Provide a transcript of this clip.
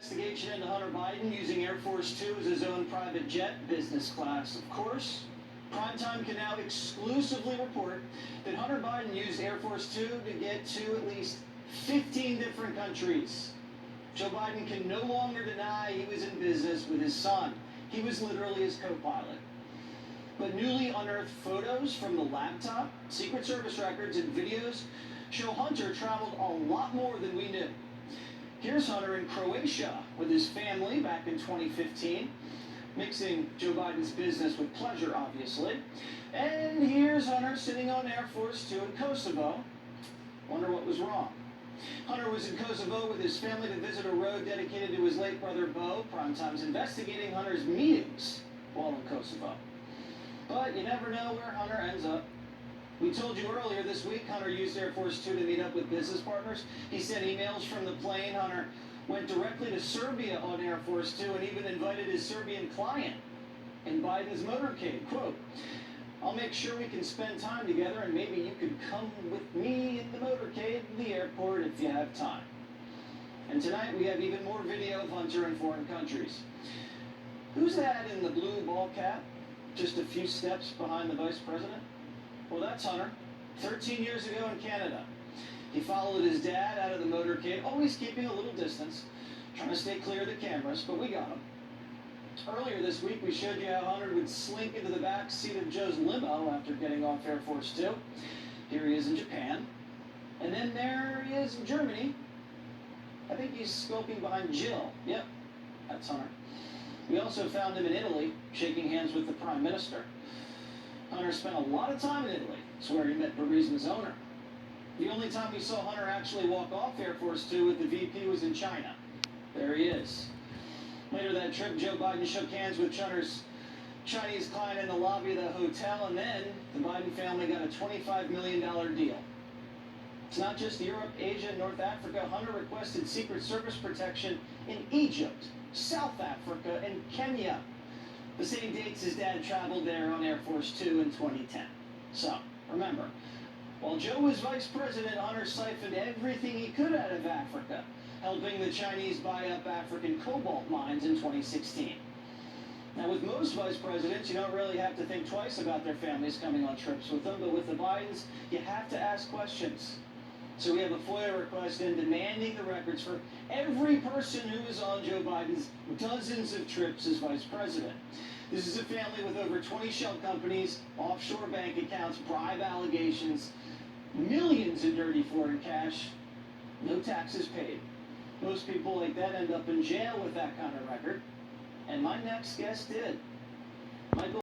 Investigation into Hunter Biden using Air Force Two as his own private jet, business class, of course. Primetime can now exclusively report that Hunter Biden used Air Force Two to get to at least 15 different countries. Joe Biden can no longer deny he was in business with his son. He was literally his co-pilot. But newly unearthed photos from the laptop, Secret Service records, and videos show Hunter traveled a lot more than we knew. Here's Hunter in Croatia with his family back in 2015, mixing Joe Biden's business with pleasure, obviously. And here's Hunter sitting on Air Force Two in Kosovo. Wonder what was wrong. Hunter was in Kosovo with his family to visit a road dedicated to his late brother Bo. Primetime's investigating Hunter's meetings while in Kosovo. But you never know where Hunter ends up. We told you earlier this week Hunter used Air Force Two to meet up with business partners. He sent emails from the plane. Hunter went directly to Serbia on Air Force Two and even invited his Serbian client in Biden's motorcade. Quote, "I'll make sure we can spend time together and maybe you could come with me in the motorcade to the airport if you have time." And tonight we have even more video of Hunter in foreign countries. Who's that in the blue ball cap? Just a few steps behind the vice president? Well, that's Hunter, 13 years ago in Canada. He followed his dad out of the motorcade, always keeping a little distance, trying to stay clear of the cameras, but we got him. Earlier this week, we showed you how Hunter would slink into the back seat of Joe's limo after getting off Air Force Two. Here he is in Japan. And then there he is in Germany. I think he's skulking behind Jill. Yep, that's Hunter. We also found him in Italy, shaking hands with the Prime Minister. Hunter spent a lot of time in Italy. It's where he met Burisma's owner. The only time we saw Hunter actually walk off Air Force Two with the VP was in China. There he is. Later that trip, Joe Biden shook hands with Hunter's Chinese client in the lobby of the hotel, and then the Biden family got a $25 million deal. It's not just Europe, Asia, and North Africa. Hunter requested Secret Service protection in Egypt, South Africa, and Kenya. The same dates his dad traveled there on Air Force Two in 2010. So, remember, while Joe was vice president, Hunter siphoned everything he could out of Africa, helping the Chinese buy up African cobalt mines in 2016. Now, with most vice presidents, you don't really have to think twice about their families coming on trips with them, but with the Bidens, you have to ask questions. So we have a FOIA request in demanding the records for every person who was on Joe Biden's dozens of trips as vice president. This is a family with over 20 shell companies, offshore bank accounts, bribe allegations, millions in dirty foreign cash, no taxes paid. Most people like that end up in jail with that kind of record. And my next guest did. Michael